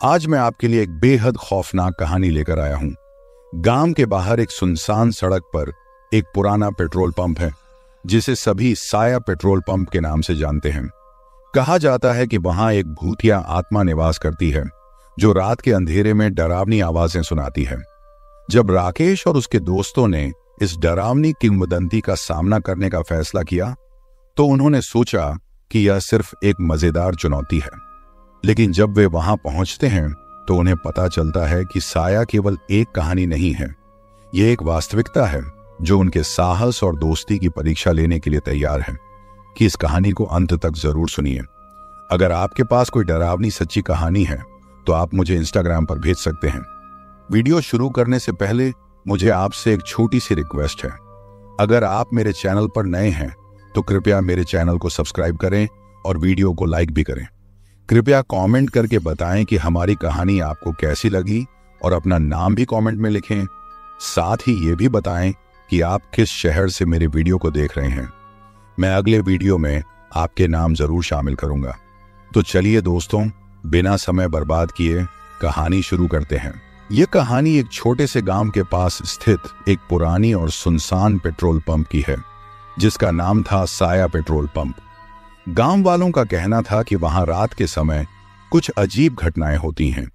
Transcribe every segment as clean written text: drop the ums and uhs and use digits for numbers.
आज मैं आपके लिए एक बेहद खौफनाक कहानी लेकर आया हूं। गांव के बाहर एक सुनसान सड़क पर एक पुराना पेट्रोल पंप है जिसे सभी साया पेट्रोल पंप के नाम से जानते हैं। कहा जाता है कि वहां एक भूतिया आत्मा निवास करती है जो रात के अंधेरे में डरावनी आवाजें सुनाती है। जब राकेश और उसके दोस्तों ने इस डरावनी किंवदंती का सामना करने का फैसला किया तो उन्होंने सोचा कि यह सिर्फ एक मजेदार चुनौती है। लेकिन जब वे वहां पहुंचते हैं तो उन्हें पता चलता है कि साया केवल एक कहानी नहीं है, यह एक वास्तविकता है जो उनके साहस और दोस्ती की परीक्षा लेने के लिए तैयार है। कि इस कहानी को अंत तक जरूर सुनिए। अगर आपके पास कोई डरावनी सच्ची कहानी है तो आप मुझे इंस्टाग्राम पर भेज सकते हैं। वीडियो शुरू करने से पहले मुझे आपसे एक छोटी सी रिक्वेस्ट है। अगर आप मेरे चैनल पर नए हैं तो कृपया मेरे चैनल को सब्सक्राइब करें और वीडियो को लाइक भी करें। कृपया कमेंट करके बताएं कि हमारी कहानी आपको कैसी लगी और अपना नाम भी कमेंट में लिखें। साथ ही ये भी बताएं कि आप किस शहर से मेरे वीडियो को देख रहे हैं। मैं अगले वीडियो में आपके नाम जरूर शामिल करूंगा। तो चलिए दोस्तों, बिना समय बर्बाद किए कहानी शुरू करते हैं। यह कहानी एक छोटे से गांव के पास स्थित एक पुरानी और सुनसान पेट्रोल पंप की है जिसका नाम था साया पेट्रोल पंप। गांव वालों का कहना था कि वहां रात के समय कुछ अजीब घटनाएं होती हैं,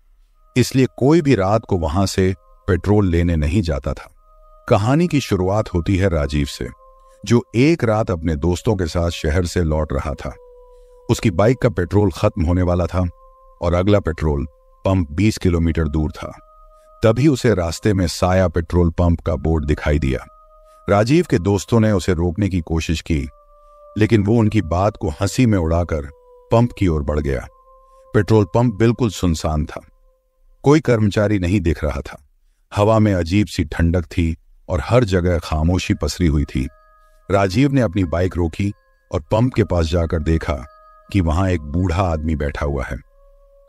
इसलिए कोई भी रात को वहां से पेट्रोल लेने नहीं जाता था। कहानी की शुरुआत होती है राजीव से, जो एक रात अपने दोस्तों के साथ शहर से लौट रहा था। उसकी बाइक का पेट्रोल खत्म होने वाला था और अगला पेट्रोल पंप 20 किलोमीटर दूर था। तभी उसे रास्ते में साया पेट्रोल पंप का बोर्ड दिखाई दिया। राजीव के दोस्तों ने उसे रोकने की कोशिश की, लेकिन वो उनकी बात को हंसी में उड़ाकर पंप की ओर बढ़ गया। पेट्रोल पंप बिल्कुल सुनसान था, कोई कर्मचारी नहीं दिख रहा था। हवा में अजीब सी ठंडक थी और हर जगह खामोशी पसरी हुई थी। राजीव ने अपनी बाइक रोकी और पंप के पास जाकर देखा कि वहां एक बूढ़ा आदमी बैठा हुआ है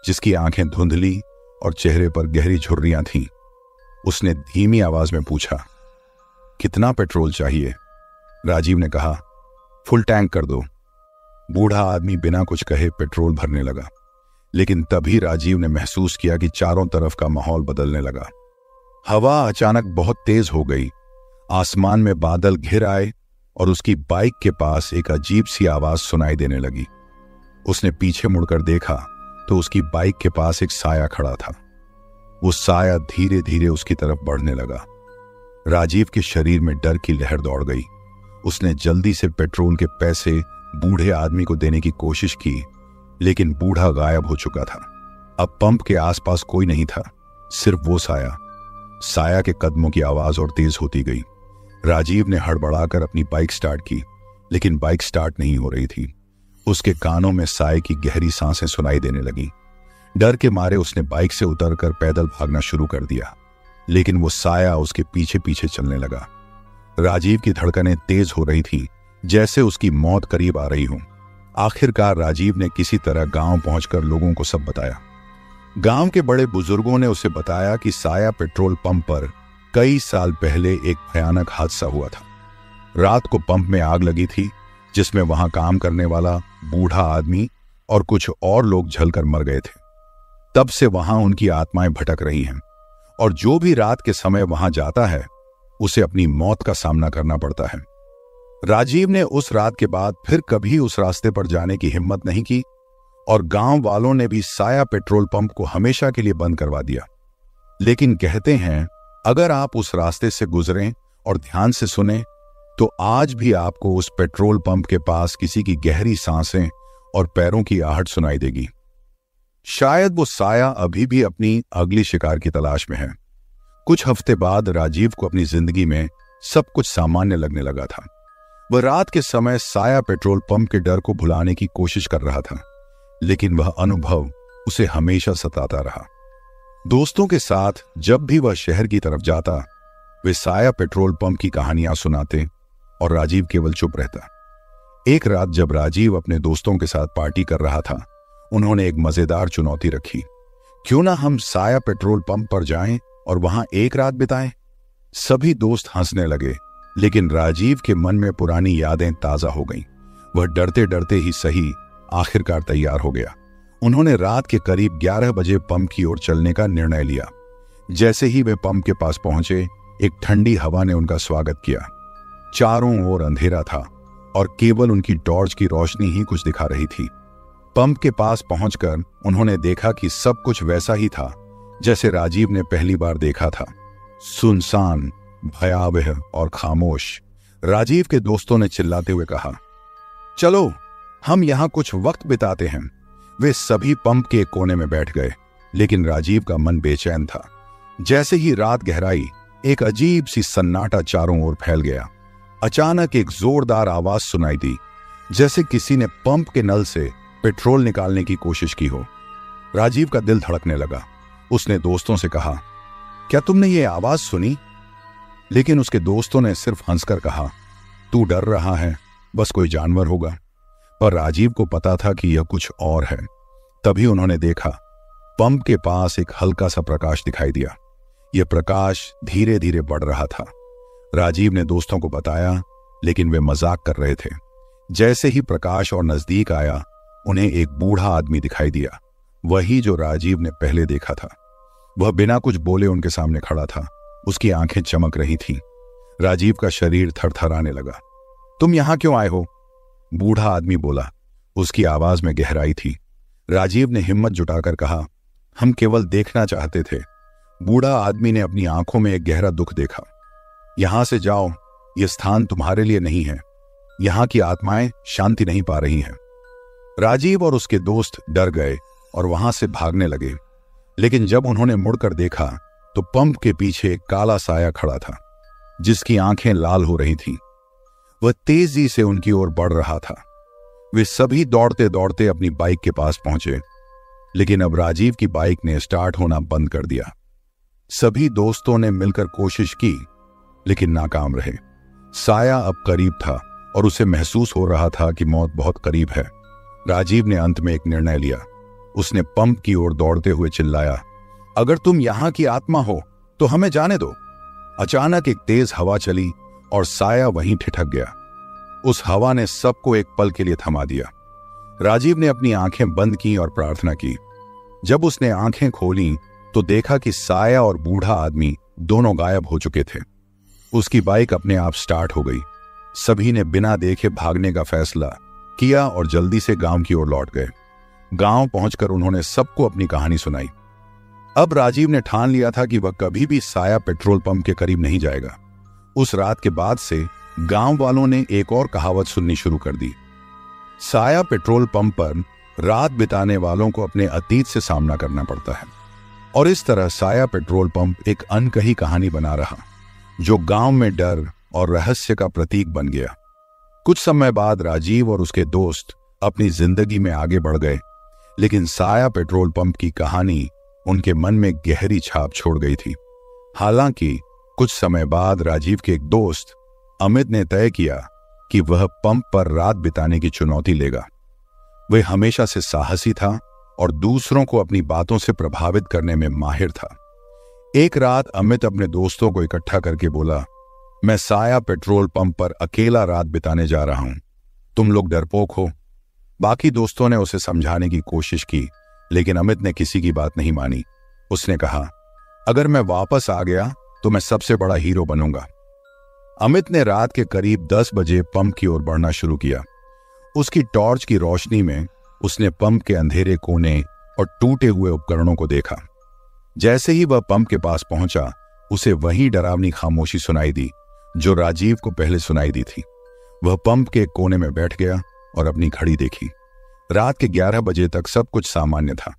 जिसकी आंखें धुंधली और चेहरे पर गहरी झुर्रियां थीं। उसने धीमी आवाज में पूछा, कितना पेट्रोल चाहिए? राजीव ने कहा, फुल टैंक कर दो। बूढ़ा आदमी बिना कुछ कहे पेट्रोल भरने लगा, लेकिन तभी राजीव ने महसूस किया कि चारों तरफ का माहौल बदलने लगा। हवा अचानक बहुत तेज हो गई, आसमान में बादल घिर आए और उसकी बाइक के पास एक अजीब सी आवाज सुनाई देने लगी। उसने पीछे मुड़कर देखा तो उसकी बाइक के पास एक साया खड़ा था। वो साया धीरे धीरे उसकी तरफ बढ़ने लगा। राजीव के शरीर में डर की लहर दौड़ गई। उसने जल्दी से पेट्रोल के पैसे बूढ़े आदमी को देने की कोशिश की, लेकिन बूढ़ा गायब हो चुका था। अब पंप के आसपास कोई नहीं था, सिर्फ वो साया। साया के कदमों की आवाज और तेज होती गई। राजीव ने हड़बड़ाकर अपनी बाइक स्टार्ट की, लेकिन बाइक स्टार्ट नहीं हो रही थी। उसके कानों में साये की गहरी सांसें सुनाई देने लगी। डर के मारे उसने बाइक से उतरकर पैदल भागना शुरू कर दिया, लेकिन वो साया उसके पीछे पीछे चलने लगा। राजीव की धड़कनें तेज हो रही थी, जैसे उसकी मौत करीब आ रही हो। आखिरकार राजीव ने किसी तरह गांव पहुंचकर लोगों को सब बताया। गांव के बड़े बुजुर्गों ने उसे बताया कि साया पेट्रोल पंप पर कई साल पहले एक भयानक हादसा हुआ था। रात को पंप में आग लगी थी, जिसमें वहां काम करने वाला बूढ़ा आदमी और कुछ और लोग जलकर मर गए थे। तब से वहां उनकी आत्माएं भटक रही हैं और जो भी रात के समय वहां जाता है उसे अपनी मौत का सामना करना पड़ता है। राजीव ने उस रात के बाद फिर कभी उस रास्ते पर जाने की हिम्मत नहीं की और गांव वालों ने भी साया पेट्रोल पंप को हमेशा के लिए बंद करवा दिया। लेकिन कहते हैं, अगर आप उस रास्ते से गुजरें और ध्यान से सुने तो आज भी आपको उस पेट्रोल पंप के पास किसी की गहरी सांसें और पैरों की आहट सुनाई देगी। शायद वो साया अभी भी अपनी अगली शिकार की तलाश में है। कुछ हफ्ते बाद राजीव को अपनी जिंदगी में सब कुछ सामान्य लगने लगा था। वह रात के समय साया पेट्रोल पंप के डर को भुलाने की कोशिश कर रहा था, लेकिन वह अनुभव उसे हमेशा सताता रहा। दोस्तों के साथ जब भी वह शहर की तरफ जाता, वे साया पेट्रोल पंप की कहानियां सुनाते और राजीव केवल चुप रहता। एक रात जब राजीव अपने दोस्तों के साथ पार्टी कर रहा था, उन्होंने एक मजेदार चुनौती रखी। क्यों ना हम साया पेट्रोल पंप पर जाएं और वहां एक रात बिताएं? सभी दोस्त हंसने लगे, लेकिन राजीव के मन में पुरानी यादें ताजा हो गईं। वह डरते डरते ही सही आखिरकार तैयार हो गया। उन्होंने रात के करीब 11 बजे पंप की ओर चलने का निर्णय लिया। जैसे ही वे पंप के पास पहुंचे, एक ठंडी हवा ने उनका स्वागत किया। चारों ओर अंधेरा था और केवल उनकी टॉर्च की रोशनी ही कुछ दिखा रही थी। पंप के पास पहुंचकर उन्होंने देखा कि सब कुछ वैसा ही था जैसे राजीव ने पहली बार देखा था, सुनसान, भयावह और खामोश। राजीव के दोस्तों ने चिल्लाते हुए कहा, चलो हम यहां कुछ वक्त बिताते हैं। वे सभी पंप के एक कोने में बैठ गए, लेकिन राजीव का मन बेचैन था। जैसे ही रात गहराई, एक अजीब सी सन्नाटा चारों ओर फैल गया। अचानक एक जोरदार आवाज सुनाई दी, जैसे किसी ने पंप के नल से पेट्रोल निकालने की कोशिश की हो। राजीव का दिल धड़कने लगा। उसने दोस्तों से कहा, क्या तुमने ये आवाज सुनी? लेकिन उसके दोस्तों ने सिर्फ हंसकर कहा, तू डर रहा है, बस कोई जानवर होगा। पर राजीव को पता था कि यह कुछ और है। तभी उन्होंने देखा, पंप के पास एक हल्का सा प्रकाश दिखाई दिया। यह प्रकाश धीरे धीरे बढ़ रहा था। राजीव ने दोस्तों को बताया, लेकिन वे मजाक कर रहे थे। जैसे ही प्रकाश और नजदीक आया, उन्हें एक बूढ़ा आदमी दिखाई दिया, वही जो राजीव ने पहले देखा था। वह बिना कुछ बोले उनके सामने खड़ा था। उसकी आंखें चमक रही थीं। राजीव का शरीर थरथराने लगा। तुम यहां क्यों आए हो? बूढ़ा आदमी बोला। उसकी आवाज में गहराई थी। राजीव ने हिम्मत जुटाकर कहा, हम केवल देखना चाहते थे। बूढ़ा आदमी ने अपनी आंखों में एक गहरा दुख देखा। यहां से जाओ, यह स्थान तुम्हारे लिए नहीं है। यहां की आत्माएं शांति नहीं पा रही हैं। राजीव और उसके दोस्त डर गए और वहां से भागने लगे। लेकिन जब उन्होंने मुड़कर देखा तो पंप के पीछे एक काला साया खड़ा था, जिसकी आंखें लाल हो रही थीं। वह तेजी से उनकी ओर बढ़ रहा था। वे सभी दौड़ते दौड़ते अपनी बाइक के पास पहुंचे, लेकिन अब राजीव की बाइक ने स्टार्ट होना बंद कर दिया। सभी दोस्तों ने मिलकर कोशिश की, लेकिन नाकाम रहे। साया अब करीब था और उसे महसूस हो रहा था कि मौत बहुत करीब है। राजीव ने अंत में एक निर्णय लिया। उसने पंप की ओर दौड़ते हुए चिल्लाया, अगर तुम यहां की आत्मा हो तो हमें जाने दो। अचानक एक तेज हवा चली और साया वहीं ठिठक गया। उस हवा ने सबको एक पल के लिए थमा दिया। राजीव ने अपनी आंखें बंद की और प्रार्थना की। जब उसने आंखें खोलीं तो देखा कि साया और बूढ़ा आदमी दोनों गायब हो चुके थे। उसकी बाइक अपने आप स्टार्ट हो गई। सभी ने बिना देखे भागने का फैसला किया और जल्दी से गांव की ओर लौट गए। गांव पहुंचकर उन्होंने सबको अपनी कहानी सुनाई। अब राजीव ने ठान लिया था कि वह कभी भी साया पेट्रोल पंप के करीब नहीं जाएगा। उस रात के बाद से गांव वालों ने एक और कहावत सुननी शुरू कर दी। साया पेट्रोल पंप पर रात बिताने वालों को अपने अतीत से सामना करना पड़ता है। और इस तरह साया पेट्रोल पंप एक अनकही कहानी बना रहा, जो गांव में डर और रहस्य का प्रतीक बन गया। कुछ समय बाद राजीव और उसके दोस्त अपनी जिंदगी में आगे बढ़ गए, लेकिन साया पेट्रोल पंप की कहानी उनके मन में गहरी छाप छोड़ गई थी। हालांकि कुछ समय बाद राजीव के एक दोस्त अमित ने तय किया कि वह पंप पर रात बिताने की चुनौती लेगा। वह हमेशा से साहसी था और दूसरों को अपनी बातों से प्रभावित करने में माहिर था। एक रात अमित अपने दोस्तों को इकट्ठा करके बोला, मैं साया पेट्रोल पंप पर अकेला रात बिताने जा रहा हूं। तुम लोग डरपोक हो। बाकी दोस्तों ने उसे समझाने की कोशिश की, लेकिन अमित ने किसी की बात नहीं मानी। उसने कहा, अगर मैं वापस आ गया तो मैं सबसे बड़ा हीरो बनूंगा। अमित ने रात के करीब 10 बजे पंप की ओर बढ़ना शुरू किया। उसकी टॉर्च की रोशनी में उसने पंप के अंधेरे कोने और टूटे हुए उपकरणों को देखा। जैसे ही वह पंप के पास पहुंचा, उसे वही डरावनी खामोशी सुनाई दी जो राजीव को पहले सुनाई दी थी। वह पंप के कोने में बैठ गया और अपनी घड़ी देखी। रात के 11 बजे तक सब कुछ सामान्य था,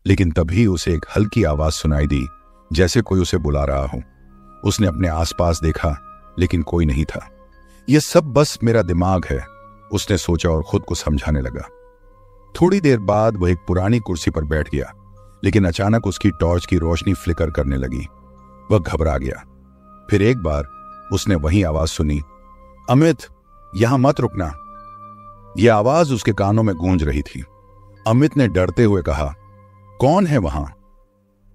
लेकिन तभी उसे एक हल्की आवाज सुनाई दी, जैसे कोई उसे बुला रहा हो। उसने अपने आसपास देखा, लेकिन कोई नहीं था। यह सब बस मेरा दिमाग है, उसने सोचा और खुद को समझाने लगा। थोड़ी देर बाद वह एक पुरानी कुर्सी पर बैठ गया, लेकिन अचानक उसकी टॉर्च की रोशनी फ्लिकर करने लगी। वह घबरा गया। फिर एक बार उसने वही आवाज सुनी, अमित, यहां मत रुकना। यह आवाज उसके कानों में गूंज रही थी। अमित ने डरते हुए कहा, कौन है वहां?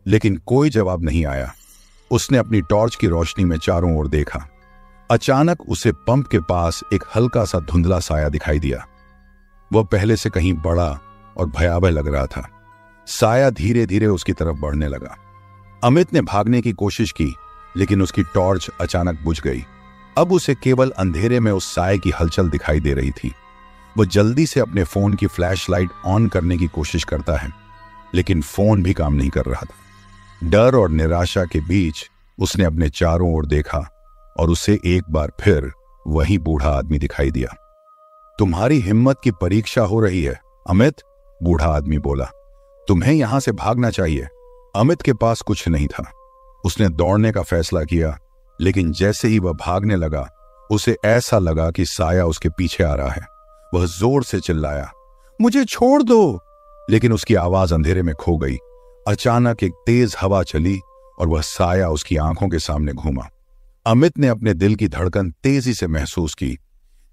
लेकिन कोई जवाब नहीं आया। उसने अपनी टॉर्च की रोशनी में चारों ओर देखा। अचानक उसे पंप के पास एक हल्का सा धुंधला साया दिखाई दिया। वह पहले से कहीं बड़ा और भयावह लग रहा था। साया धीरे धीरे उसकी तरफ बढ़ने लगा। अमित ने भागने की कोशिश की, लेकिन उसकी टॉर्च अचानक बुझ गई। अब उसे केवल अंधेरे में उस साये की हलचल दिखाई दे रही थी। वो जल्दी से अपने फोन की फ्लैशलाइट ऑन करने की कोशिश करता है, लेकिन फोन भी काम नहीं कर रहा था। डर और निराशा के बीच उसने अपने चारों ओर देखा और उसे एक बार फिर वही बूढ़ा आदमी दिखाई दिया। तुम्हारी हिम्मत की परीक्षा हो रही है अमित, बूढ़ा आदमी बोला। तुम्हें यहां से भागना चाहिए। अमित के पास कुछ नहीं था। उसने दौड़ने का फैसला किया, लेकिन जैसे ही वह भागने लगा उसे ऐसा लगा कि साया उसके पीछे आ रहा है। वह जोर से चिल्लाया, मुझे छोड़ दो, लेकिन उसकी आवाज अंधेरे में खो गई। अचानक एक तेज हवा चली और वह साया उसकी आंखों के सामने घूमा। अमित ने अपने दिल की धड़कन तेजी से महसूस की।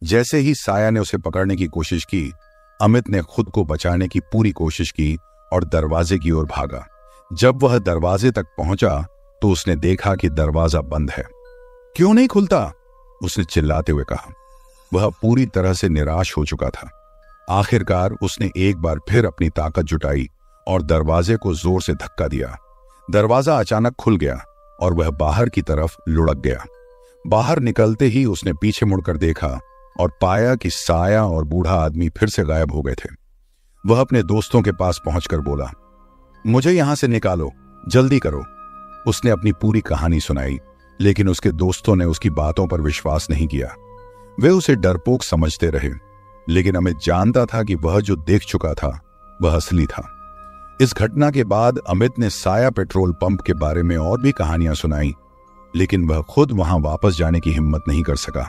जैसे ही साया ने उसे पकड़ने की कोशिश की, अमित ने खुद को बचाने की पूरी कोशिश की और दरवाजे की ओर भागा। जब वह दरवाजे तक पहुंचा तो उसने देखा कि दरवाजा बंद है। क्यों नहीं खुलता? उसने चिल्लाते हुए कहा। वह पूरी तरह से निराश हो चुका था। आखिरकार उसने एक बार फिर अपनी ताकत जुटाई और दरवाजे को जोर से धक्का दिया। दरवाजा अचानक खुल गया और वह बाहर की तरफ लुढ़क गया। बाहर निकलते ही उसने पीछे मुड़कर देखा और पाया कि साया और बूढ़ा आदमी फिर से गायब हो गए थे। वह अपने दोस्तों के पास पहुंचकर बोला, मुझे यहां से निकालो, जल्दी करो। उसने अपनी पूरी कहानी सुनाई, लेकिन उसके दोस्तों ने उसकी बातों पर विश्वास नहीं किया। वे उसे डरपोक समझते रहे, लेकिन अमित जानता था कि वह जो देख चुका था वह असली था। इस घटना के बाद अमित ने साया पेट्रोल पंप के बारे में और भी कहानियां सुनाई, लेकिन वह खुद वहां वापस जाने की हिम्मत नहीं कर सका।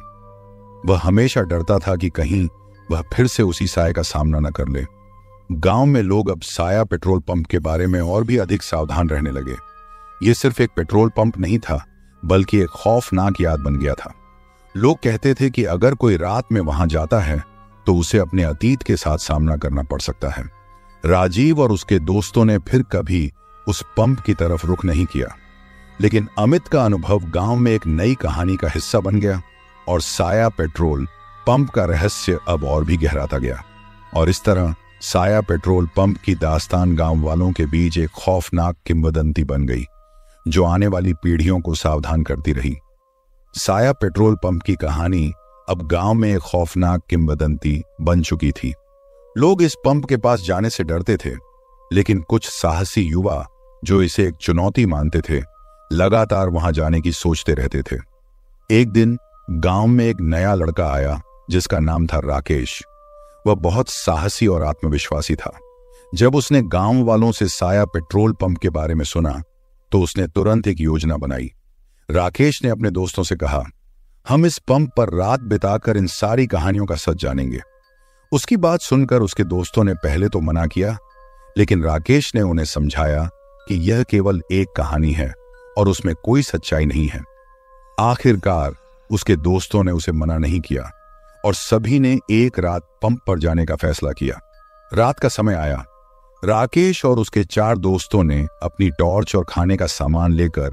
वह हमेशा डरता था कि कहीं वह फिर से उसी साये का सामना न कर ले। गांव में लोग अब साया पेट्रोल पंप के बारे में और भी अधिक सावधान रहने लगे। यह सिर्फ एक पेट्रोल पंप नहीं था, बल्कि एक खौफनाक याद बन गया था। लोग कहते थे कि अगर कोई रात में वहां जाता है तो उसे अपने अतीत के साथ सामना करना पड़ सकता है। राजीव और उसके दोस्तों ने फिर कभी उस पंप की तरफ रुख नहीं किया, लेकिन अमित का अनुभव गांव में एक नई कहानी का हिस्सा बन गया और साया पेट्रोल पंप का रहस्य अब और भी गहराता गया। और इस तरह साया पेट्रोल पंप की दास्तान गांव वालों के बीच एक खौफनाक किंवदंती बन गई, जो आने वाली पीढ़ियों को सावधान करती रही। साया पेट्रोल पंप की कहानी अब गांव में एक खौफनाक किंवदंती बन चुकी थी। लोग इस पंप के पास जाने से डरते थे, लेकिन कुछ साहसी युवा जो इसे एक चुनौती मानते थे, लगातार वहां जाने की सोचते रहते थे। एक दिन गांव में एक नया लड़का आया जिसका नाम था राकेश। वह बहुत साहसी और आत्मविश्वासी था। जब उसने गांव वालों से साया पेट्रोल पंप के बारे में सुना तो उसने तुरंत एक योजना बनाई। राकेश ने अपने दोस्तों से कहा, हम इस पंप पर रात बिताकर इन सारी कहानियों का सच जानेंगे। उसकी बात सुनकर उसके दोस्तों ने पहले तो मना किया, लेकिन राकेश ने उन्हें समझाया कि यह केवल एक कहानी है और उसमें कोई सच्चाई नहीं है। आखिरकार उसके दोस्तों ने उसे मना नहीं किया और सभी ने एक रात पंप पर जाने का फैसला किया। रात का समय आया। राकेश और उसके 4 दोस्तों ने अपनी टॉर्च और खाने का सामान लेकर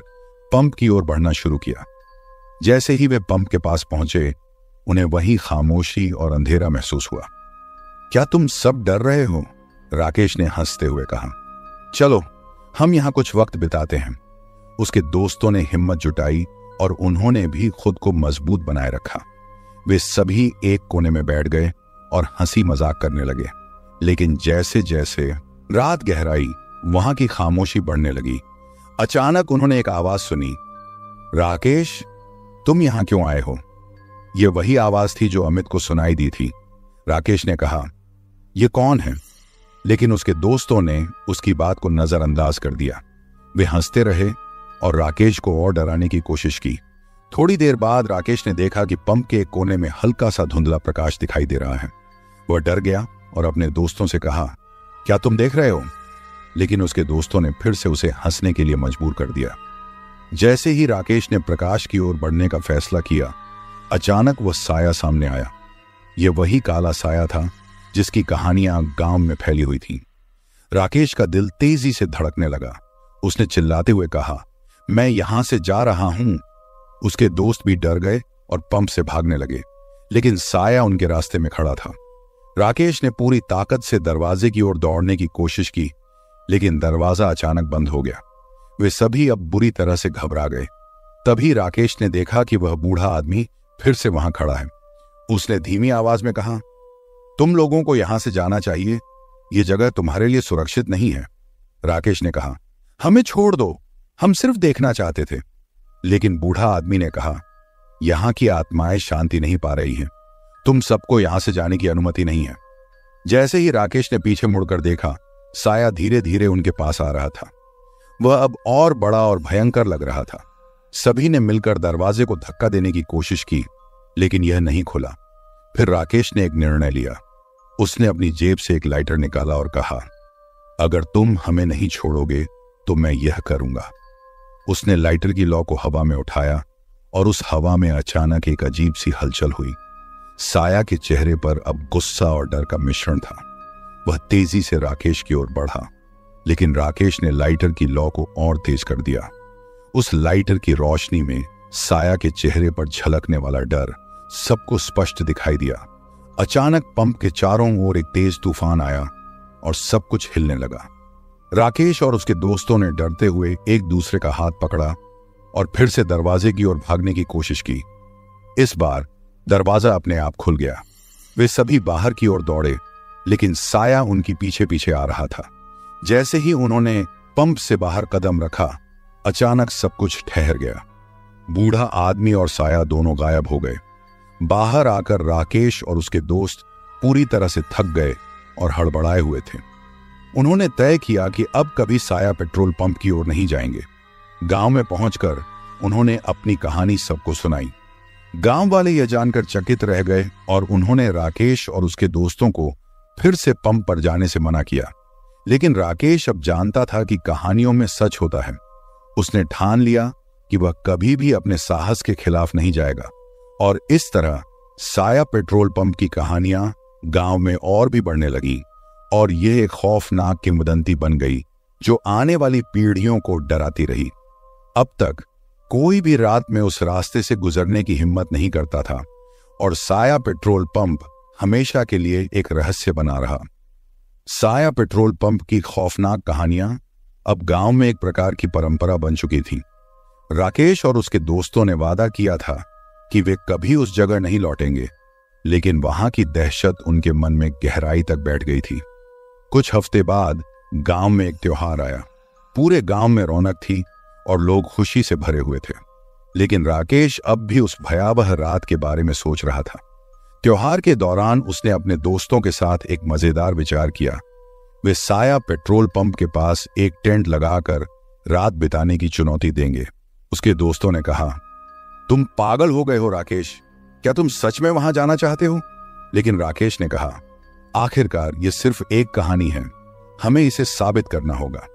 पंप की ओर बढ़ना शुरू किया। जैसे ही वे पंप के पास पहुंचे, उन्हें वही खामोशी और अंधेरा महसूस हुआ। क्या तुम सब डर रहे हो? राकेश ने हंसते हुए कहा। चलो हम यहां कुछ वक्त बिताते हैं। उसके दोस्तों ने हिम्मत जुटाई और उन्होंने भी खुद को मजबूत बनाए रखा। वे सभी एक कोने में बैठ गए और हंसी मजाक करने लगे। लेकिन जैसे जैसे रात गहराई, वहां की खामोशी बढ़ने लगी। अचानक उन्होंने एक आवाज सुनी, राकेश, तुम यहां क्यों आए हो? यह वही आवाज थी जो अमित को सुनाई दी थी। राकेश ने कहा, यह कौन है? लेकिन उसके दोस्तों ने उसकी बात को नजरअंदाज कर दिया। वे हंसते रहे और राकेश को और डराने की कोशिश की। थोड़ी देर बाद राकेश ने देखा कि पंप के एक कोने में हल्का सा धुंधला प्रकाश दिखाई दे रहा है। वह डर गया और अपने दोस्तों से कहा, क्या तुम देख रहे हो? लेकिन उसके दोस्तों ने फिर से उसे हंसने के लिए मजबूर कर दिया। जैसे ही राकेश ने प्रकाश की ओर बढ़ने का फैसला किया, अचानक वह साया सामने आया। यह वही काला साया था जिसकी कहानियां गांव में फैली हुई थी। राकेश का दिल तेजी से धड़कने लगा। उसने चिल्लाते हुए कहा, मैं यहां से जा रहा हूं। उसके दोस्त भी डर गए और पंप से भागने लगे, लेकिन साया उनके रास्ते में खड़ा था। राकेश ने पूरी ताकत से दरवाजे की ओर दौड़ने की कोशिश की, लेकिन दरवाजा अचानक बंद हो गया। वे सभी अब बुरी तरह से घबरा गए। तभी राकेश ने देखा कि वह बूढ़ा आदमी फिर से वहां खड़ा है। उसने धीमी आवाज में कहा, तुम लोगों को यहां से जाना चाहिए, यह जगह तुम्हारे लिए सुरक्षित नहीं है। राकेश ने कहा, हमें छोड़ दो, हम सिर्फ देखना चाहते थे। लेकिन बूढ़ा आदमी ने कहा, यहां की आत्माएं शांति नहीं पा रही हैं, तुम सबको यहां से जाने की अनुमति नहीं है। जैसे ही राकेश ने पीछे मुड़कर देखा, साया धीरे धीरे उनके पास आ रहा था। वह अब और बड़ा और भयंकर लग रहा था। सभी ने मिलकर दरवाजे को धक्का देने की कोशिश की, लेकिन यह नहीं खुला। फिर राकेश ने एक निर्णय लिया। उसने अपनी जेब से एक लाइटर निकाला और कहा, अगर तुम हमें नहीं छोड़ोगे तो मैं यह करूंगा। उसने लाइटर की लौ को हवा में उठाया और उस हवा में अचानक एक अजीब सी हलचल हुई। साया के चेहरे पर अब गुस्सा और डर का मिश्रण था। वह तेजी से राकेश की ओर बढ़ा, लेकिन राकेश ने लाइटर की लौ को और तेज कर दिया। उस लाइटर की रोशनी में साया के चेहरे पर झलकने वाला डर सबको स्पष्ट दिखाई दिया। अचानक पंप के चारों ओर एक तेज तूफान आया और सब कुछ हिलने लगा। राकेश और उसके दोस्तों ने डरते हुए एक दूसरे का हाथ पकड़ा और फिर से दरवाजे की ओर भागने की कोशिश की। इस बार दरवाजा अपने आप खुल गया। वे सभी बाहर की ओर दौड़े, लेकिन साया उनकी पीछे पीछे आ रहा था। जैसे ही उन्होंने पंप से बाहर कदम रखा, अचानक सब कुछ ठहर गया। बूढ़ा आदमी और साया दोनों गायब हो गए। बाहर आकर राकेश और उसके दोस्त पूरी तरह से थक गए और हड़बड़ाए हुए थे। उन्होंने तय किया कि अब कभी साया पेट्रोल पंप की ओर नहीं जाएंगे। गांव में पहुंचकर उन्होंने अपनी कहानी सबको सुनाई। गांव वाले यह जानकर चकित रह गए और उन्होंने राकेश और उसके दोस्तों को फिर से पंप पर जाने से मना किया। लेकिन राकेश अब जानता था कि कहानियों में सच होता है। उसने ठान लिया कि वह कभी भी अपने साहस के खिलाफ नहीं जाएगा, और इस तरह साया पेट्रोल पंप की कहानियां गांव में और भी बढ़ने लगी और यह एक खौफनाक किंवदंती बन गई जो आने वाली पीढ़ियों को डराती रही। अब तक कोई भी रात में उस रास्ते से गुजरने की हिम्मत नहीं करता था और साया पेट्रोल पंप हमेशा के लिए एक रहस्य बना रहा। साया पेट्रोल पंप की खौफनाक कहानियां अब गांव में एक प्रकार की परंपरा बन चुकी थी। राकेश और उसके दोस्तों ने वादा किया था कि वे कभी उस जगह नहीं लौटेंगे, लेकिन वहां की दहशत उनके मन में गहराई तक बैठ गई थी। कुछ हफ्ते बाद गांव में एक त्योहार आया। पूरे गांव में रौनक थी और लोग खुशी से भरे हुए थे। लेकिन राकेश अब भी उस भयावह रात के बारे में सोच रहा था। त्योहार के दौरान उसने अपने दोस्तों के साथ एक मजेदार विचार किया। वे साया पेट्रोल पंप के पास एक टेंट लगाकर रात बिताने की चुनौती देंगे। उसके दोस्तों ने कहा, तुम पागल हो गए हो राकेश, क्या तुम सच में वहां जाना चाहते हो? लेकिन राकेश ने कहा, आखिरकार ये सिर्फ एक कहानी है, हमें इसे साबित करना होगा।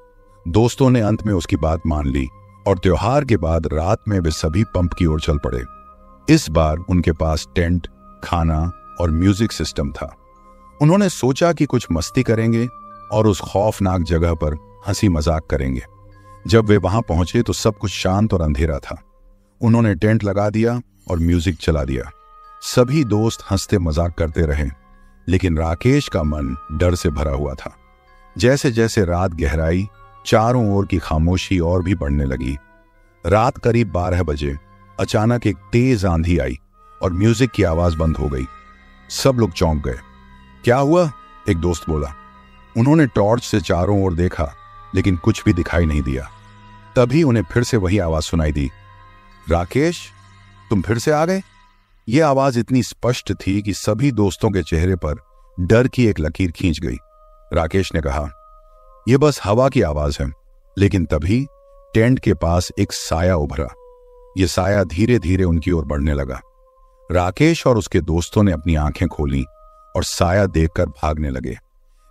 दोस्तों ने अंत में उसकी बात मान ली और त्योहार के बाद रात में वे सभी पंप की ओर चल पड़े। इस बार उनके पास टेंट, खाना और म्यूजिक सिस्टम था। उन्होंने सोचा कि कुछ मस्ती करेंगे और उस खौफनाक जगह पर हंसी मजाक करेंगे। जब वे वहां पहुंचे तो सब कुछ शांत और अंधेरा था। उन्होंने टेंट लगा दिया और म्यूजिक चला दिया। सभी दोस्त हंसते मजाक करते रहे, लेकिन राकेश का मन डर से भरा हुआ था। जैसे जैसे रात गहराई, चारों ओर की खामोशी और भी बढ़ने लगी। रात करीब 12 बजे अचानक एक तेज आंधी आई और म्यूजिक की आवाज बंद हो गई। सब लोग चौंक गए। क्या हुआ? एक दोस्त बोला। उन्होंने टॉर्च से चारों ओर देखा, लेकिन कुछ भी दिखाई नहीं दिया। तभी उन्हें फिर से वही आवाज सुनाई दी, राकेश, तुम फिर से आ गए? यह आवाज इतनी स्पष्ट थी कि सभी दोस्तों के चेहरे पर डर की एक लकीर खींच गई। राकेश ने कहा, यह बस हवा की आवाज है। लेकिन तभी टेंट के पास एक साया उभरा। यह साया धीरे धीरे उनकी ओर बढ़ने लगा। राकेश और उसके दोस्तों ने अपनी आंखें खोली और साया देखकर भागने लगे।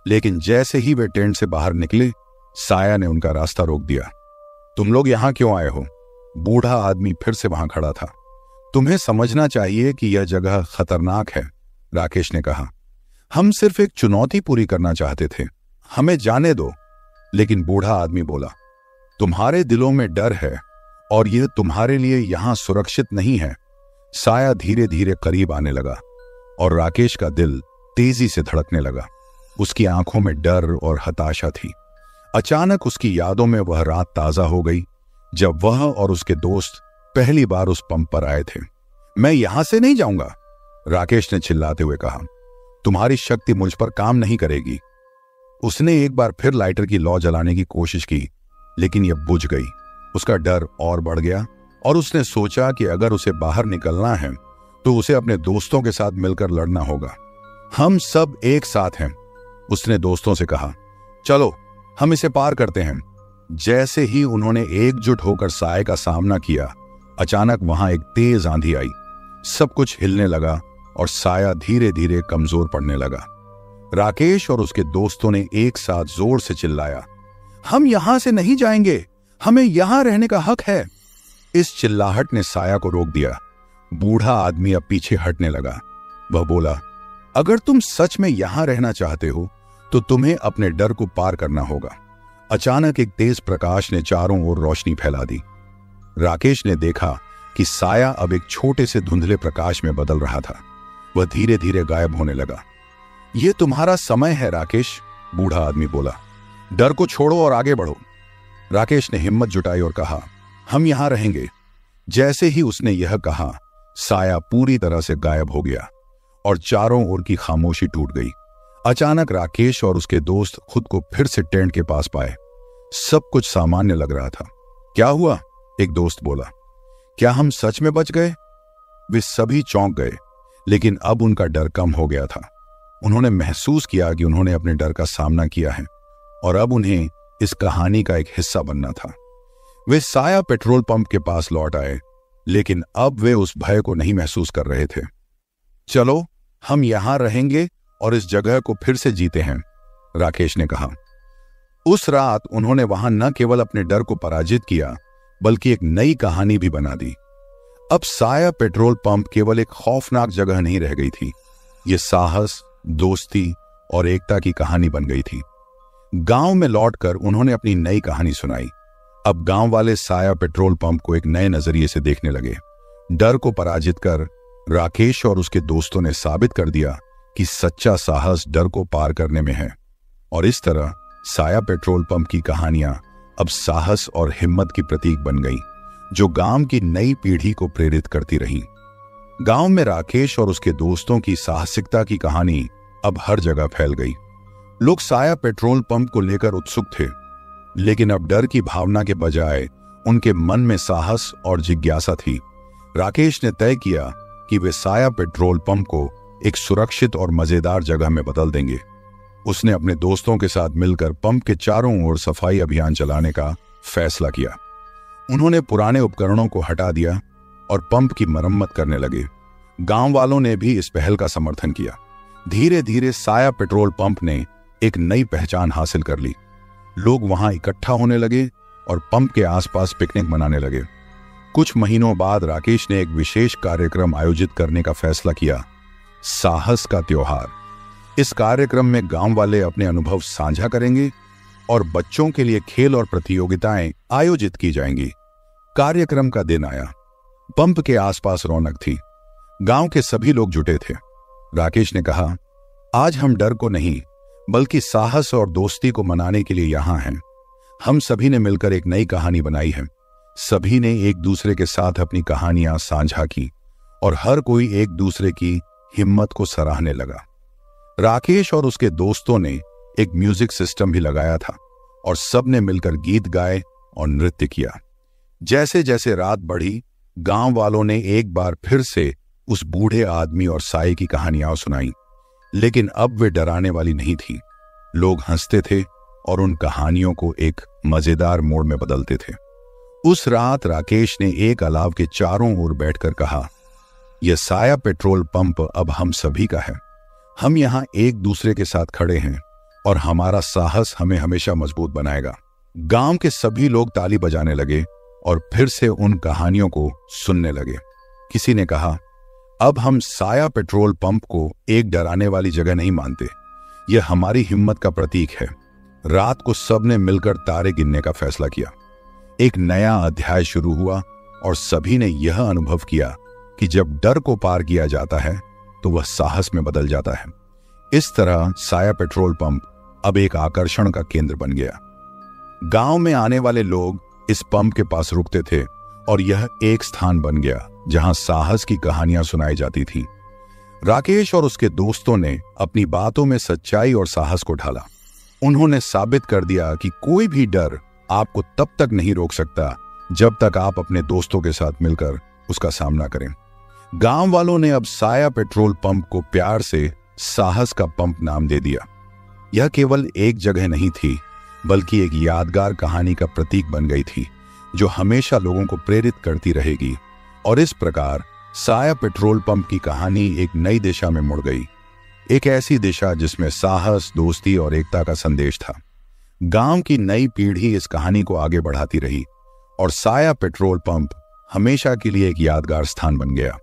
लेकिन जैसे ही वे टेंट से बाहर निकले, साया ने उनका रास्ता रोक दिया। तुम लोग यहां क्यों आए हो? बूढ़ा आदमी फिर से वहां खड़ा था। तुम्हें समझना चाहिए कि यह जगह खतरनाक है, राकेश ने कहा। हम सिर्फ एक चुनौती पूरी करना चाहते थे, हमें जाने दो। लेकिन बूढ़ा आदमी बोला, तुम्हारे दिलों में डर है और यह तुम्हारे लिए यहां सुरक्षित नहीं है। साया धीरे धीरे करीब आने लगा और राकेश का दिल तेजी से धड़कने लगा। उसकी आंखों में डर और हताशा थी। अचानक उसकी यादों में वह रात ताजा हो गई जब वह और उसके दोस्त पहली बार उस पंप पर आए थे। मैं यहां से नहीं जाऊंगा, राकेश ने चिल्लाते हुए कहा। तुम्हारी शक्ति मुझ पर काम नहीं करेगी। उसने एक बार फिर लाइटर की लौ जलाने की कोशिश की, लेकिन यह बुझ गई। उसका डर और बढ़ गया और उसने सोचा कि अगर उसे बाहर निकलना है तो उसे अपने दोस्तों के साथ मिलकर लड़ना होगा। हम सब एक साथ हैं, उसने दोस्तों से कहा। चलो हम इसे पार करते हैं। जैसे ही उन्होंने एकजुट होकर साए का सामना किया, अचानक वहां एक तेज आंधी आई। सब कुछ हिलने लगा और साया धीरे धीरे कमजोर पड़ने लगा। राकेश और उसके दोस्तों ने एक साथ जोर से चिल्लाया, हम यहां से नहीं जाएंगे, हमें यहां रहने का हक है। इस चिल्लाहट ने साया को रोक दिया। बूढ़ा आदमी अब पीछे हटने लगा। वह बोला, अगर तुम सच में यहां रहना चाहते हो तो तुम्हें अपने डर को पार करना होगा। अचानक एक तेज प्रकाश ने चारों ओर रोशनी फैला दी। राकेश ने देखा कि साया अब एक छोटे से धुंधले प्रकाश में बदल रहा था। वह धीरे धीरे गायब होने लगा। यह तुम्हारा समय है राकेश, बूढ़ा आदमी बोला। डर को छोड़ो और आगे बढ़ो। राकेश ने हिम्मत जुटाई और कहा, हम यहां रहेंगे। जैसे ही उसने यह कहा, साया पूरी तरह से गायब हो गया और चारों ओर की खामोशी टूट गई। अचानक राकेश और उसके दोस्त खुद को फिर से टेंट के पास पाए। सब कुछ सामान्य लग रहा था। क्या हुआ? एक दोस्त बोला। क्या हम सच में बच गए? वे सभी चौंक गए, लेकिन अब उनका डर कम हो गया था। उन्होंने महसूस किया कि उन्होंने अपने डर का सामना किया है और अब उन्हें इस कहानी का एक हिस्सा बनना था। वे साया पेट्रोल पंप के पास लौट आए, लेकिन अब वे उस भय को नहीं महसूस कर रहे थे। चलो हम यहां रहेंगे और इस जगह को फिर से जीते हैं, राकेश ने कहा। उस रात उन्होंने वहां न केवल अपने डर को पराजित किया, बल्कि एक नई कहानी भी बना दी। अब साया पेट्रोल पंप केवल एक खौफनाक जगह नहीं रह गई थी। यह साहस, दोस्ती और एकता की कहानी बन गई थी। गांव में लौटकर उन्होंने अपनी नई कहानी सुनाई। अब गांव वाले साया पेट्रोल पंप को एक नए नजरिए से देखने लगे। डर को पराजित कर राकेश और उसके दोस्तों ने साबित कर दिया कि सच्चा साहस डर को पार करने में है। और इस तरह साया पेट्रोल पंप की कहानियां अब साहस और हिम्मत की प्रतीक बन गई, जो गांव की नई पीढ़ी को प्रेरित करती रही। गांव में राकेश और उसके दोस्तों की साहसिकता की कहानी अब हर जगह फैल गई। लोग साया पेट्रोल पंप को लेकर उत्सुक थे, लेकिन अब डर की भावना के बजाय उनके मन में साहस और जिज्ञासा थी। राकेश ने तय किया कि वे साया पेट्रोल पंप को एक सुरक्षित और मजेदार जगह में बदल देंगे। उसने अपने दोस्तों के साथ मिलकर पंप के चारों ओर सफाई अभियान चलाने का फैसला किया। उन्होंने पुराने उपकरणों को हटा दिया और पंप की मरम्मत करने लगे। गांव वालों ने भी इस पहल का समर्थन किया। धीरे धीरे साया पेट्रोल पंप ने एक नई पहचान हासिल कर ली। लोग वहां इकट्ठा होने लगे और पंप के आसपास पिकनिक मनाने लगे। कुछ महीनों बाद राकेश ने एक विशेष कार्यक्रम आयोजित करने का फैसला किया, साहस का त्योहार। इस कार्यक्रम में गांव वाले अपने अनुभव साझा करेंगे और बच्चों के लिए खेल और प्रतियोगिताएं आयोजित की जाएंगी। कार्यक्रम का दिन आया। पंप के आसपास रौनक थी। गांव के सभी लोग जुटे थे। राकेश ने कहा, आज हम डर को नहीं बल्कि साहस और दोस्ती को मनाने के लिए यहां हैं। हम सभी ने मिलकर एक नई कहानी बनाई है। सभी ने एक दूसरे के साथ अपनी कहानियां साझा की और हर कोई एक दूसरे की हिम्मत को सराहने लगा। राकेश और उसके दोस्तों ने एक म्यूजिक सिस्टम भी लगाया था और सब ने मिलकर गीत गाए और नृत्य किया। जैसे जैसे रात बढ़ी, गांव वालों ने एक बार फिर से उस बूढ़े आदमी और साए की कहानियां सुनाई, लेकिन अब वे डराने वाली नहीं थी। लोग हंसते थे और उन कहानियों को एक मजेदार मोड़ में बदलते थे। उस रात राकेश ने एक अलाव के चारों ओर बैठकर कहा, यह साया पेट्रोल पंप अब हम सभी का है। हम यहां एक दूसरे के साथ खड़े हैं और हमारा साहस हमें हमेशा मजबूत बनाएगा। गांव के सभी लोग ताली बजाने लगे और फिर से उन कहानियों को सुनने लगे। किसी ने कहा, अब हम साया पेट्रोल पंप को एक डराने वाली जगह नहीं मानते, यह हमारी हिम्मत का प्रतीक है। रात को सबने मिलकर तारे गिनने का फैसला किया। एक नया अध्याय शुरू हुआ और सभी ने यह अनुभव किया कि जब डर को पार किया जाता है तो वह साहस में बदल जाता है। इस तरह साया पेट्रोल पंप अब एक आकर्षण का केंद्र बन गया। गांव में आने वाले लोग इस पंप के पास रुकते थे और यह एक स्थान बन गया जहां साहस की कहानियां सुनाई जाती थीं। राकेश और उसके दोस्तों ने अपनी बातों में सच्चाई और साहस को ढाला। उन्होंने साबित कर दिया कि कोई भी डर आपको तब तक नहीं रोक सकता जब तक आप अपने दोस्तों के साथ मिलकर उसका सामना करें। गांव वालों ने अब साया पेट्रोल पंप को प्यार से साहस का पंप नाम दे दिया। यह केवल एक जगह नहीं थी, बल्कि एक यादगार कहानी का प्रतीक बन गई थी जो हमेशा लोगों को प्रेरित करती रहेगी। और इस प्रकार साया पेट्रोल पंप की कहानी एक नई दिशा में मुड़ गई, एक ऐसी दिशा जिसमें साहस, दोस्ती और एकता का संदेश था। गांव की नई पीढ़ी इस कहानी को आगे बढ़ाती रही और साया पेट्रोल पंप हमेशा के लिए एक यादगार स्थान बन गया।